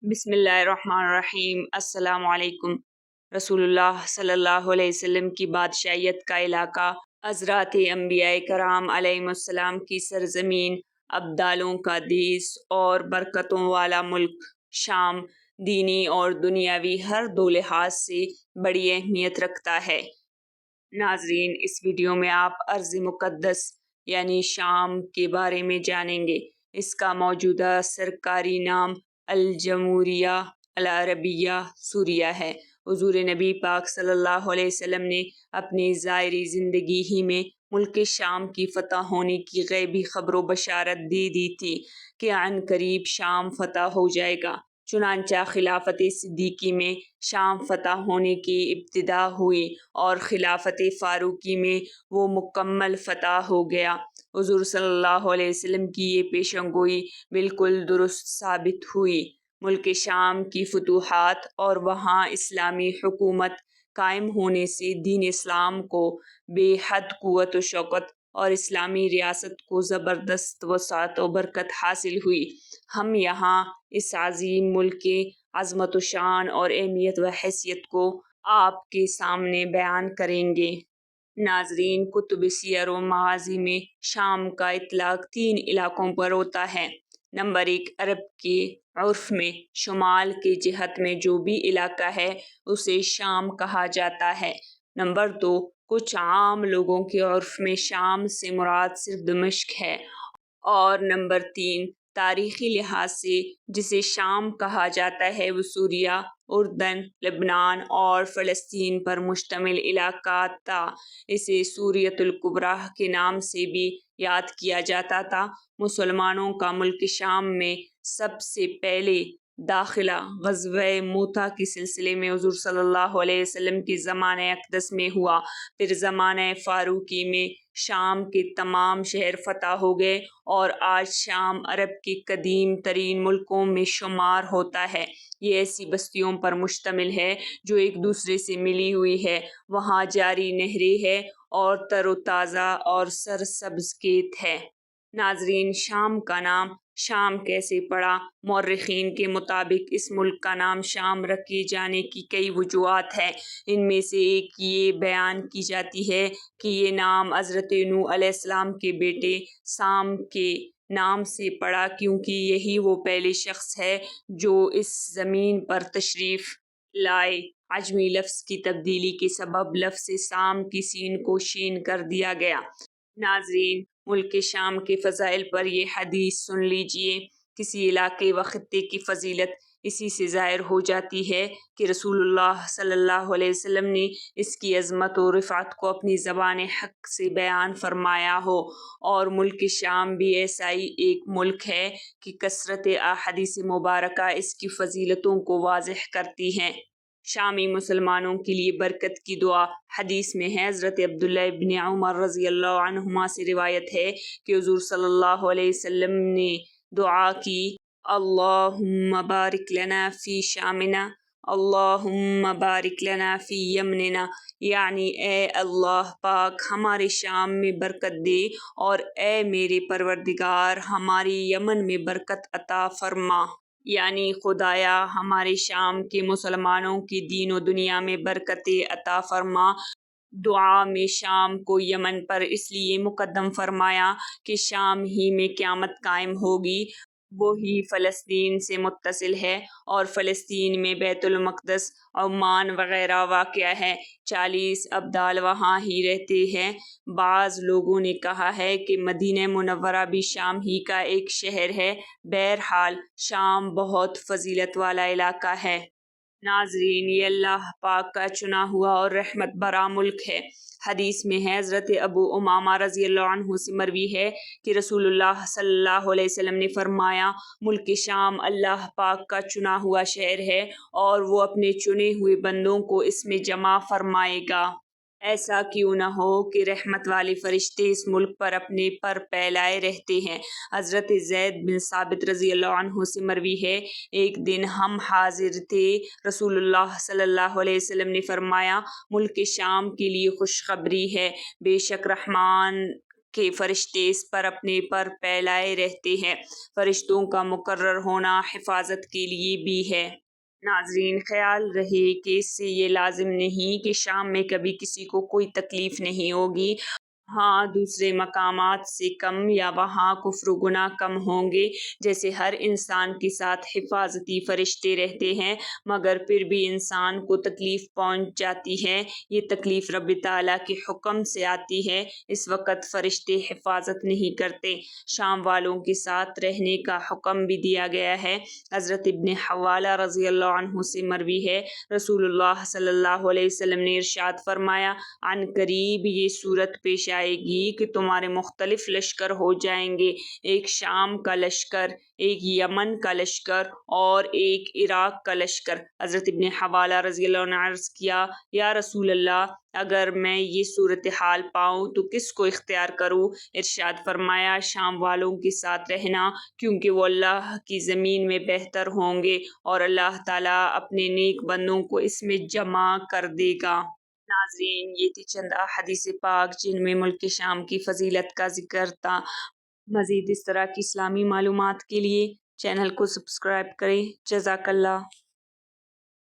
بسم اللہ الرحمن الرحیم۔ السلام علیکم۔ رسول اللہ صلی اللہ علیہ وسلم کی بادشاہیت کا علاقہ، حضرات انبیاء کرام علیہم السلام کی سرزمین، ابدالوں کا دیس اور برکتوں والا ملک شام دینی اور دنیاوی ہر دو لحاظ سے بڑی اہمیت رکھتا ہے۔ ناظرین، اس ویڈیو میں آپ ارض مقدس یعنی شام کے بارے میں جانیں گے۔ اس کا موجودہ سرکاری نام الجمہوریہ العربیہ سوریہ ہے۔ حضور نبی پاک صلی اللہ علیہ وسلم نے اپنی ظاہری زندگی ہی میں ملک شام کی فتح ہونے کی غیبی خبر و بشارت دے دی تھی کہ عن قریب شام فتح ہو جائے گا۔ چنانچہ خلافت صدیقی میں شام فتح ہونے کی ابتدا ہوئی اور خلافت فاروقی میں وہ مکمل فتح ہو گیا۔ حضور صلی اللہ علیہ وسلم کی یہ پیشن گوئی بالکل درست ثابت ہوئی۔ ملک شام کی فتوحات اور وہاں اسلامی حکومت قائم ہونے سے دین اسلام کو بے حد قوت و شوکت اور اسلامی ریاست کو زبردست وسعت و برکت حاصل ہوئی۔ ہم یہاں اس عظیم ملک کے عظمت و شان اور اہمیت و حیثیت کو آپ کے سامنے بیان کریں گے۔ ناظرین، کتب سیر و مغازی میں شام کا اطلاق 3 علاقوں پر ہوتا ہے۔ نمبر 1، عرب کے عرف میں شمال کے جہت میں جو بھی علاقہ ہے اسے شام کہا جاتا ہے۔ نمبر 2، کچھ عام لوگوں کے عرف میں شام سے مراد صرف دمشق ہے۔ اور نمبر 3، تاریخی لحاظ سے جسے شام کہا جاتا ہے وہ سوریہ، اردن، لبنان اور فلسطین پر مشتمل علاقہ تھا۔ اسے سوریۃ الکبریٰ کے نام سے بھی یاد کیا جاتا تھا۔ مسلمانوں کا ملک شام میں سب سے پہلے داخلہ غزوہ موتا کے سلسلے میں حضور صلی اللہ علیہ وسلم کے زمانہ اقدس میں ہوا۔ پھر زمانہ فاروقی میں شام کے تمام شہر فتح ہو گئے اور آج شام عرب کے قدیم ترین ملکوں میں شمار ہوتا ہے۔ یہ ایسی بستیوں پر مشتمل ہے جو ایک دوسرے سے ملی ہوئی ہے۔ وہاں جاری نہریں ہیں اور تر و تازہ اور سرسبز کھیت ہے۔ ناظرین، شام کا نام شام کیسے پڑا؟ مورخین کے مطابق اس ملک کا نام شام رکھے جانے کی کئی وجوہات ہیں۔ ان میں سے ایک یہ بیان کی جاتی ہے کہ یہ نام حضرت نوح علیہ السلام کے بیٹے سام کے نام سے پڑا، کیونکہ یہی وہ پہلے شخص ہے جو اس زمین پر تشریف لائے۔ عجمی لفظ کی تبدیلی کے سبب لفظ سام کی سین کو شین کر دیا گیا۔ ناظرین، ملک شام کے فضائل پر یہ حدیث سن لیجئے۔ کسی علاقے و خطے کی فضیلت اسی سے ظاہر ہو جاتی ہے کہ رسول اللہ صلی اللہ علیہ وسلم نے اس کی عظمت و رفعت کو اپنی زبان حق سے بیان فرمایا ہو۔ اور ملک شام بھی ایسا ہی ایک ملک ہے کہ کثرت احادیث مبارکہ اس کی فضیلتوں کو واضح کرتی ہیں۔ شامی مسلمانوں کے لیے برکت کی دعا حدیث میں ہے۔ حضرت عبداللہ ابن عمر رضی اللہ عنہما سے روایت ہے کہ حضور صلی اللہ علیہ وسلم نے دعا کی، اللہم بارک لنا فی شامنا، اللہم بارک لنا فی یمننا، یعنی اے اللہ پاک ہمارے شام میں برکت دے اور اے میرے پروردگار ہماری یمن میں برکت عطا فرما، یعنی خدایا ہمارے شام کے مسلمانوں کی دین و دنیا میں برکت عطا فرما۔ دعا میں شام کو یمن پر اس لیے مقدم فرمایا کہ شام ہی میں قیامت قائم ہوگی۔ وہی فلسطین سے متصل ہے اور فلسطین میں بیت المقدس، عمان وغیرہ واقع ہے۔ 40 ابدال وہاں ہی رہتے ہیں۔ بعض لوگوں نے کہا ہے کہ مدینہ منورہ بھی شام ہی کا ایک شہر ہے۔ بہرحال شام بہت فضیلت والا علاقہ ہے۔ ناظرین، یہ اللہ پاک کا چنا ہوا اور رحمت بھرا ملک ہے۔ حدیث میں ہے، حضرت ابو امامہ رضی اللہ عنہ سے مروی ہے کہ رسول اللہ صلی اللہ علیہ وسلم نے فرمایا، ملک شام اللہ پاک کا چنا ہوا شہر ہے اور وہ اپنے چنے ہوئے بندوں کو اس میں جمع فرمائے گا۔ ایسا کیوں نہ ہو کہ رحمت والے فرشتے اس ملک پر اپنے پر پھیلائے رہتے ہیں۔ حضرت زید بن ثابت رضی اللہ عنہ سے مروی ہے، ایک دن ہم حاضر تھے، رسول اللہ صلی اللہ علیہ وسلم نے فرمایا، ملک شام کے لیے خوشخبری ہے، بے شک رحمان کہ فرشتے اس پر اپنے پر پھیلائے رہتے ہیں۔ فرشتوں کا مقرر ہونا حفاظت کے لیے بھی ہے۔ ناظرین، خیال رہے کہ اس سے یہ لازم نہیں کہ شام میں کبھی کسی کو کوئی تکلیف نہیں ہوگی۔ ہاں، دوسرے مقامات سے کم یا وہاں کفر و گناہ کم ہوں گے، جیسے ہر انسان کے ساتھ حفاظتی فرشتے رہتے ہیں، مگر پھر بھی انسان کو تکلیف پہنچ جاتی ہے۔ یہ تکلیف رب تعالیٰ کے حکم سے آتی ہے۔ اس وقت فرشتے حفاظت نہیں کرتے۔ شام والوں کے ساتھ رہنے کا حکم بھی دیا گیا ہے۔ حضرت ابن حوالہ رضی اللہ عنہ سے مروی ہے، رسول اللہ صلی اللہ علیہ وسلم نے ارشاد فرمایا، عن قریب یہ صورت پیش آئے گی کہ تمہارے مختلف لشکر ہو جائیں گے، ایک شام کا لشکر، ایک یمن کا لشکر اور ایک عراق کا لشکر۔ حضرت ابن حوالہ رضی اللہ عنہ نے عرض کیا، یا رسول اللہ، اگر میں یہ صورتحال پاؤں تو کس کو اختیار کروں؟ ارشاد فرمایا، شام والوں کے ساتھ رہنا، کیونکہ وہ اللہ کی زمین میں بہتر ہوں گے اور اللہ تعالیٰ اپنے نیک بندوں کو اس میں جمع کر دے گا۔ ناظرین، یہ تھی چند احادیث پاک جن میں ملک شام کی فضیلت کا ذکر تھا۔ مزید اس طرح کی اسلامی معلومات کے لیے چینل کو سبسکرائب کریں۔ جزاک اللہ۔